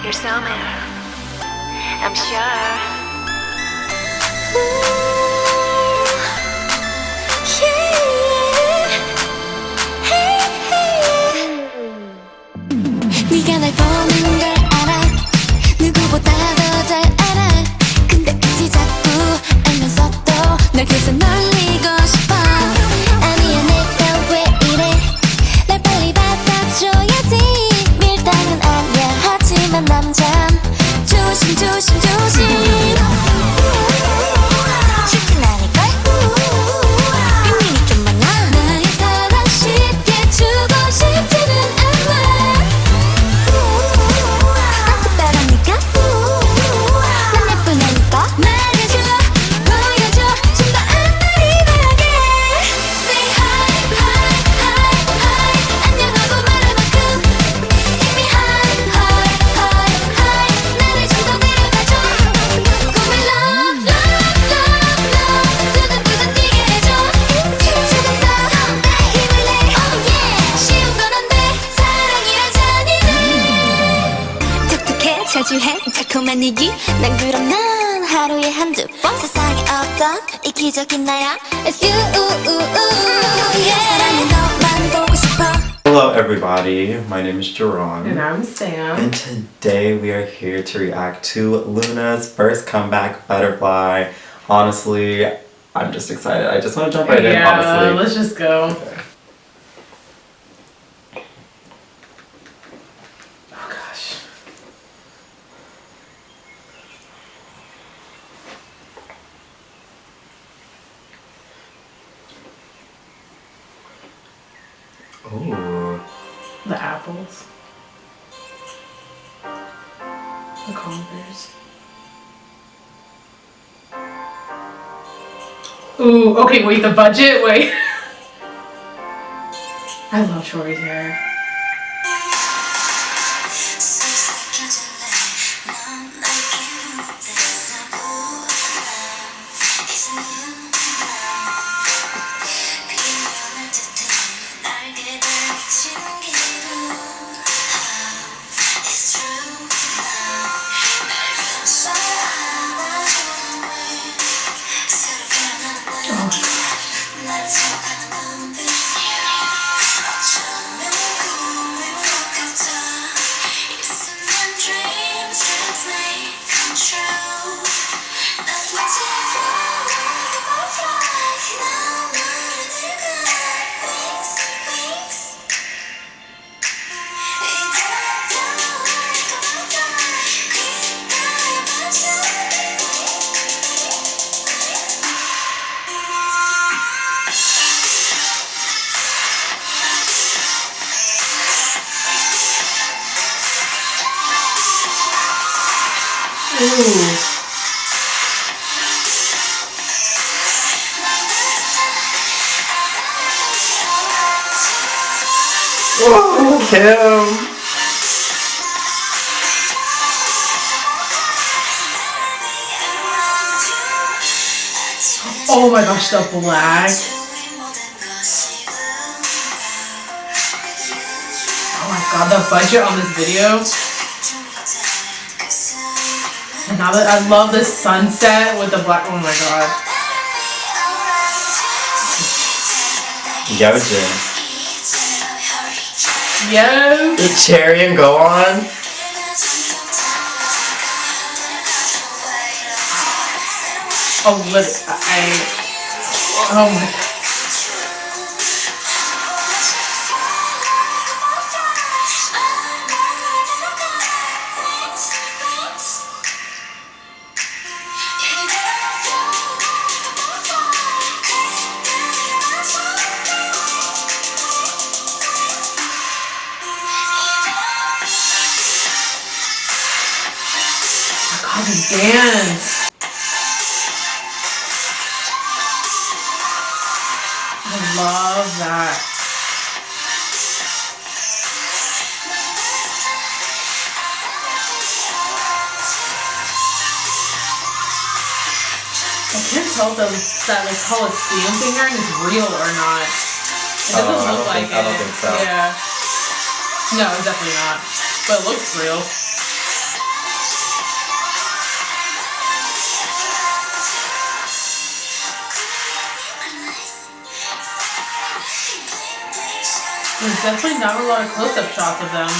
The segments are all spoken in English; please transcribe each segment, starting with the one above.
You're somewhere, I'm sure. 네가 날 보는 걸 알아. 누구보다 더 잘 알아. 근데 굳이 자꾸 알면서도 널 계속 놀리고 싶어. 아니야 내가 왜 이래. 날 빨리 받아줘야지. 밀당은 아니야 하지만 남잔 조심 조심 조심. 쉽진 않을걸. 빈민이 좀 많아. 나의 사랑 쉽게 주고 싶지는 않아. 자주해 달콤한 얘기 난 그럼 난 하루에 한두 번 세상에 없던 이기적인 나야 It's you yeah. 사랑은 너만 보고 싶어. Hello everybody, my name is Jerron. And I'm Sam. And today we are here to react to LOONA's first comeback, Butterfly. Honestly, I'm just excited. I just want to jump right in, honestly. Yeah, let's just go. Okay. Oh gosh. Ooh. The apples. The Converse. Ooh, okay, wait, the budget? Wait. I love Tori's hair. Ooh. Whoa, Kim! Oh my gosh, the black. Oh my god, the budget on this video. And now that I love the sunset with the black. Oh my god. Yojin. Yes. The cherry and go on. Oh, oh my god. God, the dance. I love that. I can't tell if that like Coliseum fingering is real or not. It doesn't look like it. I don't think so. Yeah. No, definitely not. But it looks real. There's definitely not a lot of close-up shots of them.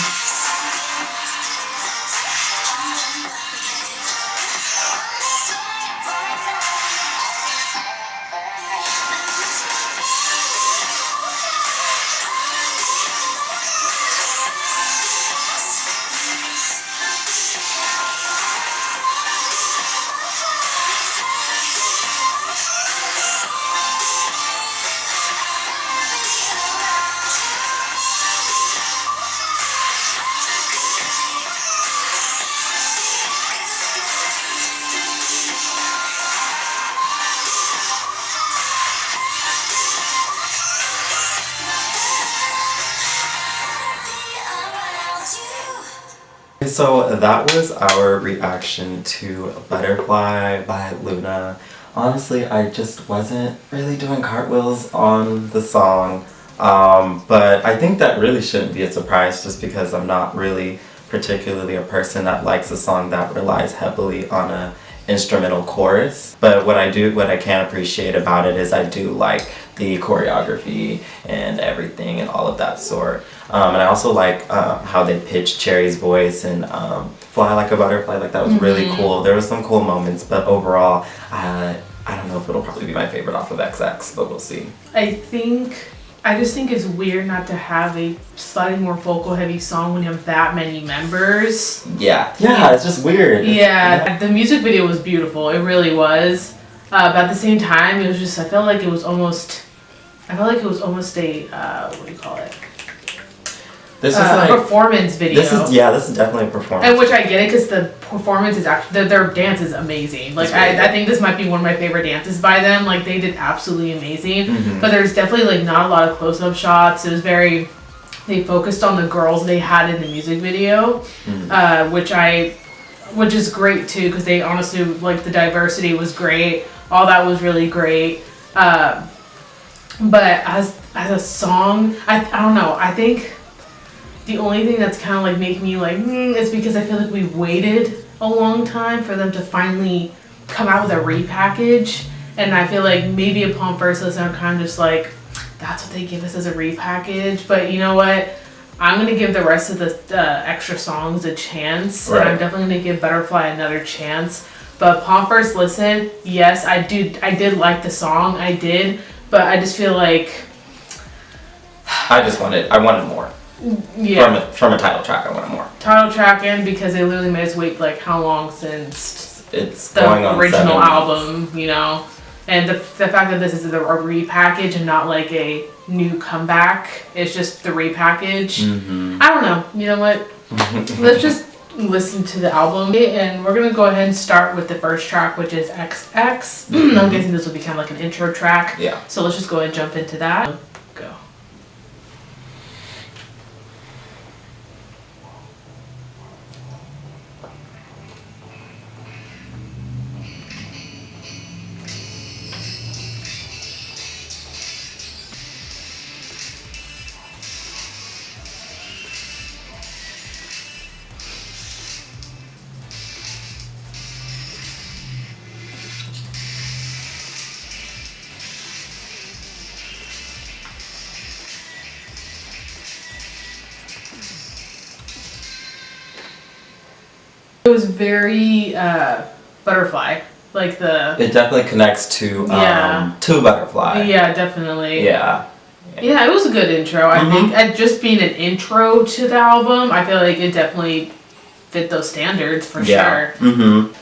So that was our reaction to Butterfly by LOONA. Honestly, I just wasn't really doing cartwheels on the song, but I think that really shouldn't be a surprise just because I'm not really particularly a person that likes a song that relies heavily on a instrumental chorus. But what I can appreciate about it is I do like the choreography and everything and all of that sort. And I also like how they pitched Cherry's voice and Fly Like a Butterfly. Like, that was really cool. There were some cool moments, but overall, I don't know if it'll probably be my favorite off of XX, but we'll see. I just think it's weird not to have a slightly more vocal heavy song when you have that many members. Yeah, it's just weird. Yeah, the music video was beautiful. It really was. But at the same time, it was just, I felt like it was almost a, what do you call it? This is like performance video. This is definitely a performance. And which I get it because the performance is actually, their dance is amazing. Like, I think this might be one of my favorite dances by them. Like, they did absolutely amazing. But there's definitely like not a lot of close-up shots. It was very, they focused on the girls they had in the music video, which is great too, because they honestly, like, the diversity was great. All that was really great. But as a song, I don't know. I think the only thing that's kind of like making me like, is because I feel like we waited a long time for them to finally come out with a repackage. And I feel like maybe upon first listen, I'm kind of just like, that's what they give us as a repackage. But you know what? I'm going to give the rest of the extra songs a chance. Right. And I'm definitely going to give Butterfly another chance. But upon first listen, yes, I did like the song. I did. But I just feel like I wanted more. Yeah. From a title track, I wanted more. Title track, and because they literally made us wait like how long since it's the going on original 7 album, you know? And the fact that this is a repackage and not like a new comeback, it's just the repackage. I don't know. You know what? Let's just listen to the album. And we're going to go ahead and start with the first track, which is XX. I'm guessing this will be kind of like an intro track. Yeah. So let's just go ahead and jump into that. Go. It was very Butterfly, like the. It definitely connects to Butterfly. Yeah, definitely. Yeah. Yeah, it was a good intro. I think at just being an intro to the album, I feel like it definitely fit those standards for sure.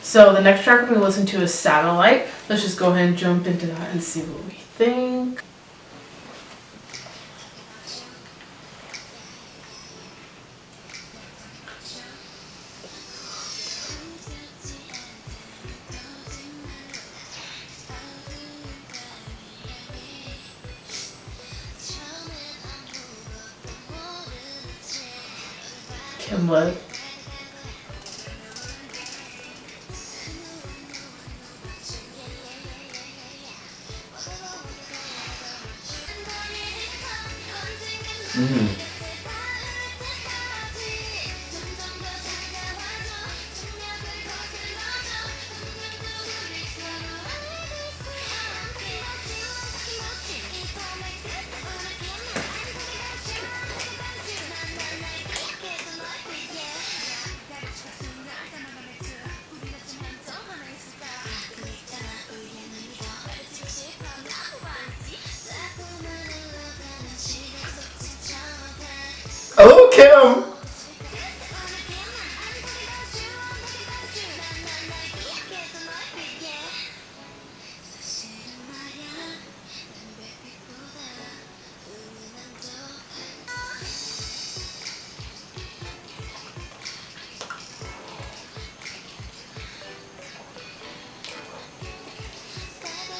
So the next track we're gonna listen to is Satellite. Let's just go ahead and jump into that and see what we think. Kimlet. Kim!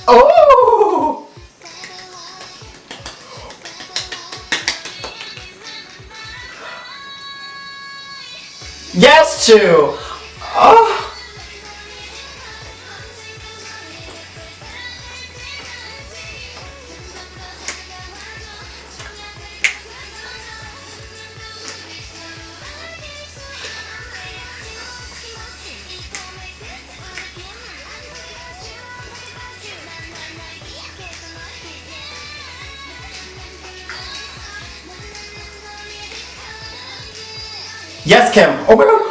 Oh! Yes, Chu! Oh! Yes, Kim! Oh my god!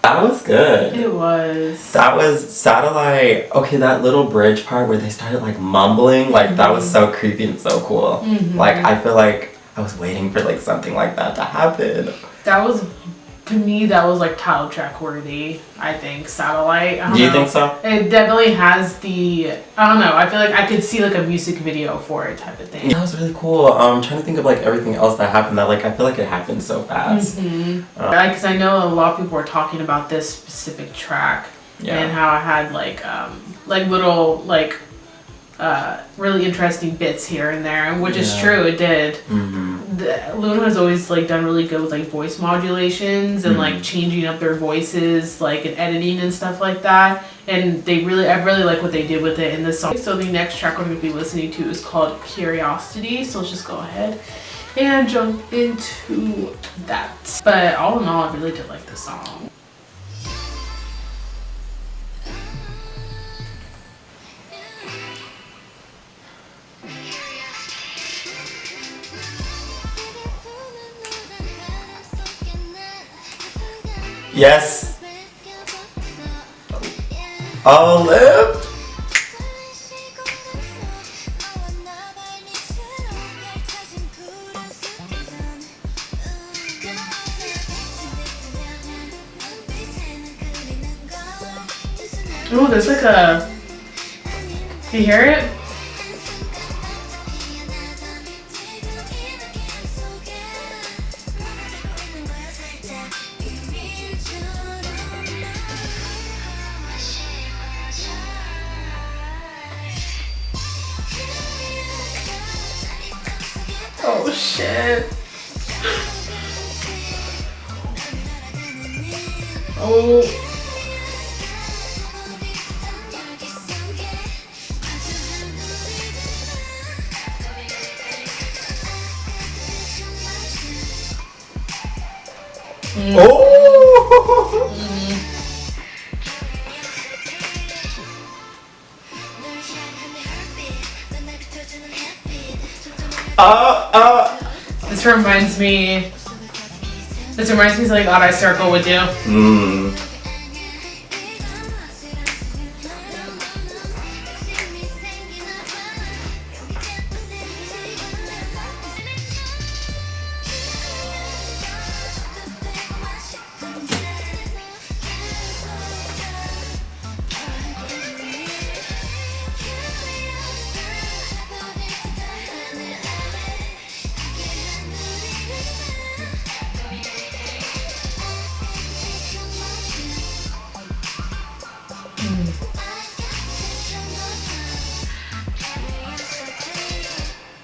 That was good. It was. That was Satellite. Okay, that little bridge part where they started like mumbling, like that was so creepy and so cool. Like I feel like I was waiting for like something like that to happen. That was, to me, that was like title track worthy. I think Satellite. I don't Do you know. think so? It definitely has the. I don't know. I feel like I could see like a music video for it type of thing. That was really cool. I'm trying to think of like everything else that happened that like I feel like it happened so fast. Because I know a lot of people were talking about this specific track and how it had like little like really interesting bits here and there, which is true. It did. LOONA has always like done really good with like voice modulations and like changing up their voices, like and editing and stuff like that. And I really like what they did with it in this song. So the next track we're going to be listening to is called Curiosity. So let's just go ahead and jump into that. But all in all, I really did like this song. Yes. Oh, Lip. Oh, there's like a. Do you hear it? Oh shit. Oh. Oh! This reminds me. This reminds me of like Odd Eye Circle with you.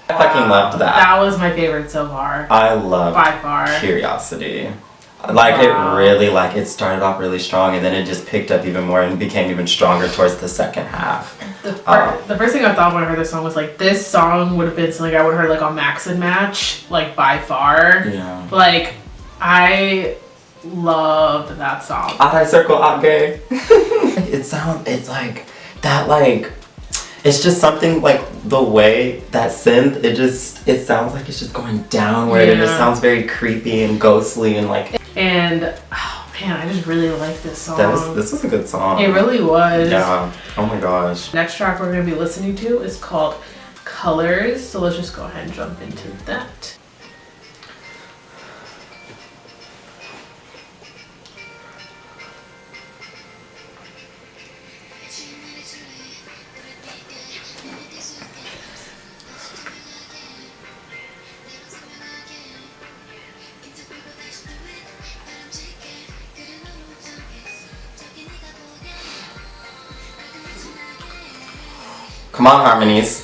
I fucking loved that. That was my favorite so far. I loved By far. Curiosity. Like it really like it started off really strong and then it just picked up even more and became even stronger towards the second half. The first thing I thought when I heard this song was like this song would have been something I would have heard like on Max and Match, like by far. Yeah. Like I loved that song. Odd Eye Circle, Odd Gay. It's like that like it's just something like the way that synth it sounds like it's just going downward and it just sounds very creepy and ghostly and like. And oh man, I just really like this song. This was a good song. It really was. Yeah. Oh my gosh. Next track we're gonna be listening to is called colors. So let's just go ahead and jump into that. Come on, harmonies.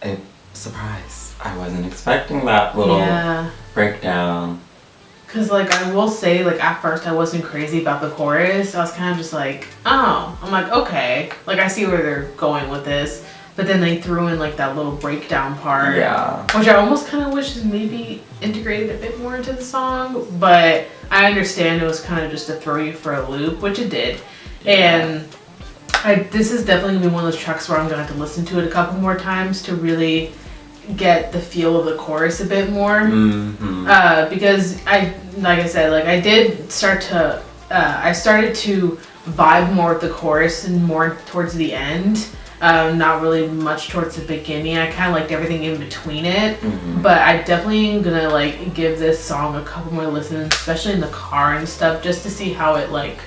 A surprise. I wasn't expecting that little breakdown. Cause like I will say, like at first I wasn't crazy about the chorus. I was kind of just like, oh, I'm like, okay, like I see where they're going with this. But then they threw in like that little breakdown part, which I almost kind of wish is maybe integrated a bit more into the song. But I understand it was kind of just to throw you for a loop, which it did. And this is definitely gonna be one of those tracks where I'm gonna have to listen to it a couple more times to really get the feel of the chorus a bit more. Because like I said, like I did start to, I started to vibe more with the chorus and more towards the end. Not really much towards the beginning. I kind of liked everything in between it. But I definitely am gonna like give this song a couple more listens, especially in the car and stuff, just to see how it like,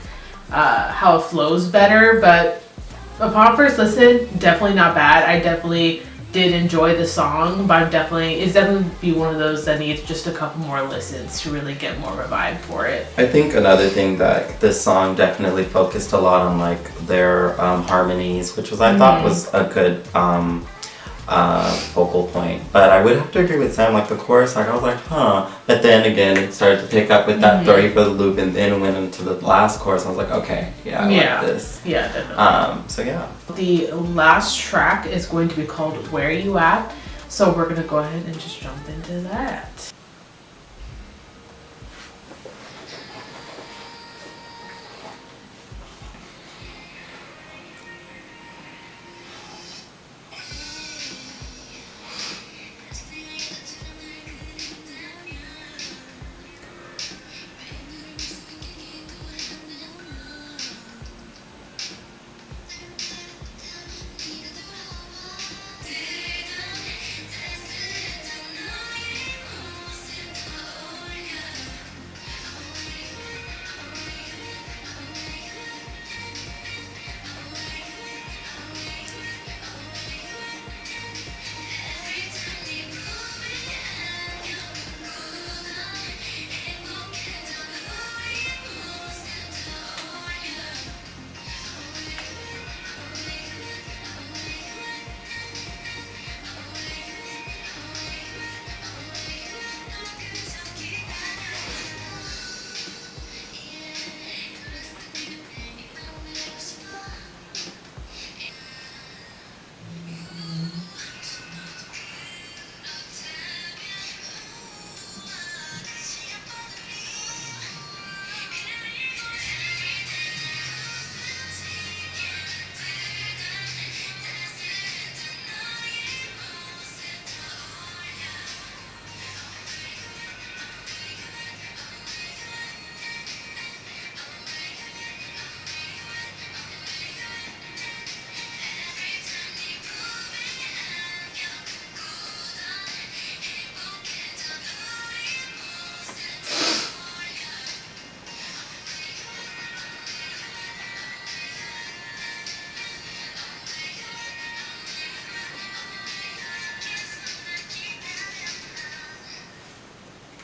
how it flows better. But upon first listen, definitely not bad. I definitely did enjoy the song, but it's definitely be one of those that needs just a couple more listens to really get more of a vibe for it. I think another thing that this song definitely focused a lot on, like their harmonies, which was I thought was a good focal point. But I would have to agree with Sam, like the chorus, like I was like, huh. But then again, it started to pick up with that 30 for the loop, and then went into the last chorus. I was like, okay, I like this. Yeah, definitely. So yeah. The last track is going to be called Where You At. So we're gonna go ahead and just jump into that.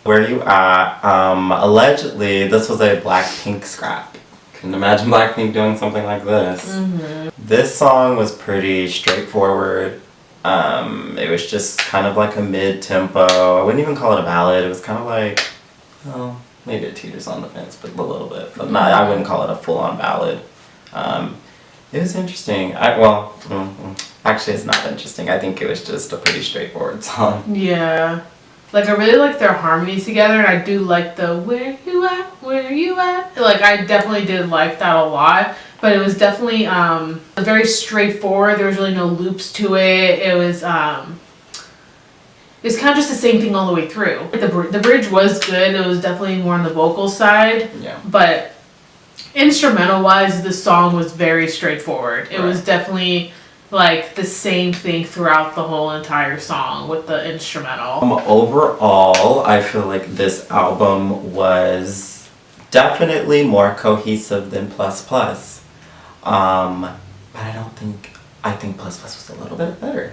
Where You At? Allegedly, this was a Blackpink scrap. Couldn't imagine Blackpink doing something like this. This song was pretty straightforward. It was just kind of like a mid-tempo. I wouldn't even call it a ballad. It was kind of like, well, maybe it teeters on the fence, but a little bit. But not, I wouldn't call it a full-on ballad. It was interesting. Actually, it's not interesting. I think it was just a pretty straightforward song. Yeah. Like, I really like their harmonies together, and I do like the where you at, where you at. Like, I definitely did like that a lot, but it was definitely very straightforward. There was really no loops to it. It was kind of just the same thing all the way through. The bridge was good. It was definitely more on the vocal side. Yeah. But instrumental-wise, the song was very straightforward. It was definitely like the same thing throughout the whole entire song with the instrumental. Overall, I feel like this album was definitely more cohesive than Plus Plus. But I think Plus Plus was a little bit better.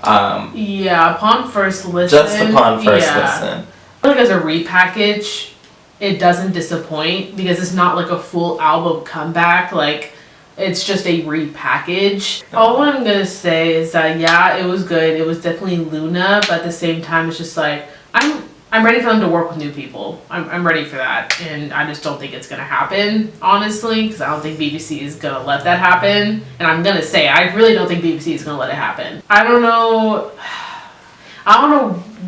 Yeah, upon first listen. Just upon first listen. I feel like as a repackage, it doesn't disappoint because it's not like a full album comeback. Like, it's just a repackage. All I'm gonna say is that yeah, it was good. It was definitely LOONA, but at the same time, it's just like I'm ready for them to work with new people. I'm ready for that, and I just don't think it's gonna happen, honestly, because I don't think BBC is gonna let that happen. And I'm gonna say I really don't think BBC is gonna let it happen. I don't know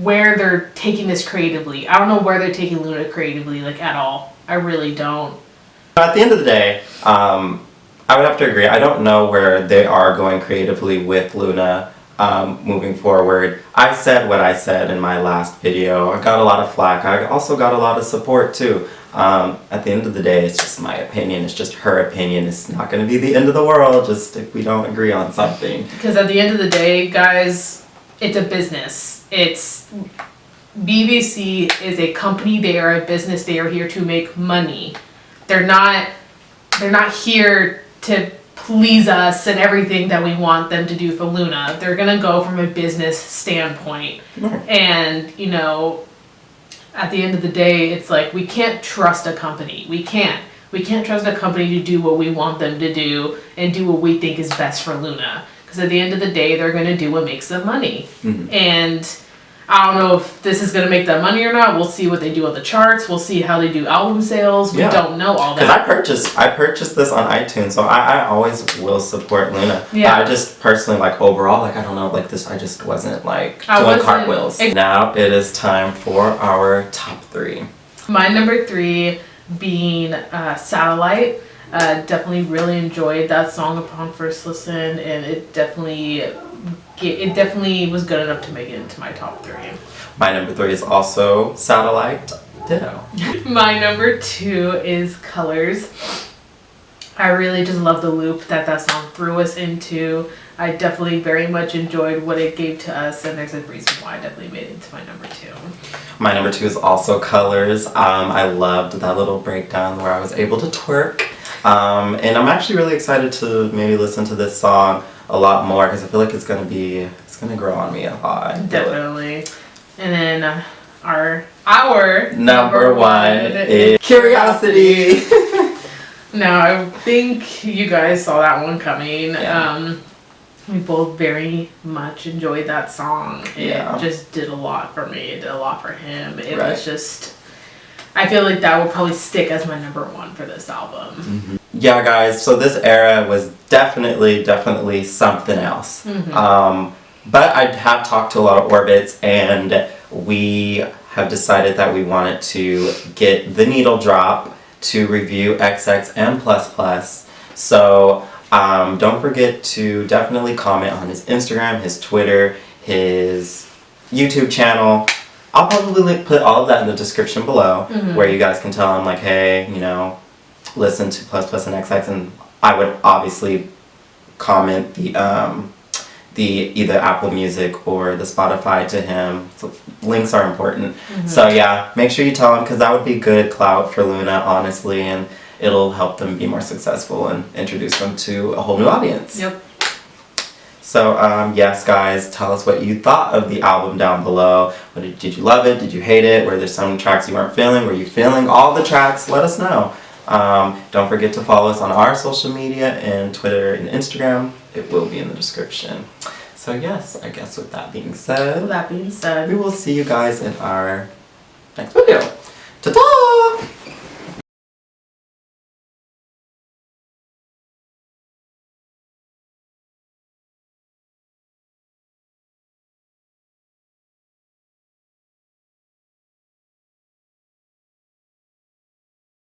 where they're taking this creatively. I don't know where they're taking LOONA creatively, like, at all. I really don't. At the end of the day, I would have to agree. I don't know where they are going creatively with LOONA moving forward. I said what I said in my last video. I got a lot of flack. I also got a lot of support too. At the end of the day, it's just my opinion. It's just her opinion. It's not going to be the end of the world just if we don't agree on something. Because at the end of the day, guys, it's a business. BBC is a company. They are a business. They are here to make money. They're not here to please us and everything that we want them to do for LOONA. They're gonna go from a business standpoint. And, you know, at the end of the day, it's like, we can't trust a company. We can't trust a company to do what we want them to do and do what we think is best for LOONA. Because at the end of the day, they're gonna do what makes them money. And I don't know if this is gonna make them money or not. We'll see what they do on the charts. We'll see how they do album sales. We don't know all that. Because I purchased this on iTunes, so I always will support LOONA. Yeah. I just personally, like, overall, like, I don't know, like, this, I just wasn't, like, doing cartwheels. Now it is time for our top 3. My number 3 being Satellite. Definitely really enjoyed that song upon first listen, and it definitely was good enough to make it into my top 3. My number 3 is also Satellite. Ditto. My number 2 is Colors. I really just love the loop that song threw us into. I definitely very much enjoyed what it gave to us, and there's a reason why I definitely made it into my number 2. My number 2 is also Colors. I loved that little breakdown where I was able to twerk. And I'm actually really excited to maybe listen to this song a lot more because I feel like it's gonna grow on me a lot. Definitely. And then our number 1 is Curiosity. Now, I think you guys saw that one coming. Yeah. We both very much enjoyed that song. It Yeah. just did a lot for me. It did a lot for him. It was just, I feel like that will probably stick as my number 1 for this album. Yeah, guys, so this era was definitely something else. But I have talked to a lot of Orbits, and we have decided that we wanted to get the needle drop to review XX and Plus Plus. So don't forget to definitely comment on his Instagram, his Twitter, his YouTube channel. I'll probably put all of that in the description below, where you guys can tell him, like, hey, you know, listen to Plus Plus and XX, and I would obviously comment the either Apple Music or the Spotify to him. So links are important. So yeah, make sure you tell him, because that would be good clout for LOONA, honestly, and it'll help them be more successful and introduce them to a whole new audience. Yep. So yes, guys, tell us what you thought of the album down below. Did you love it? Did you hate it? Were there some tracks you weren't feeling? Were you feeling all the tracks? Let us know. Don't forget to follow us on our social media and Twitter and Instagram. It will be in the description. So yes, I guess with that being said, With that being said, we will see you guys in our next video. Ta-ta!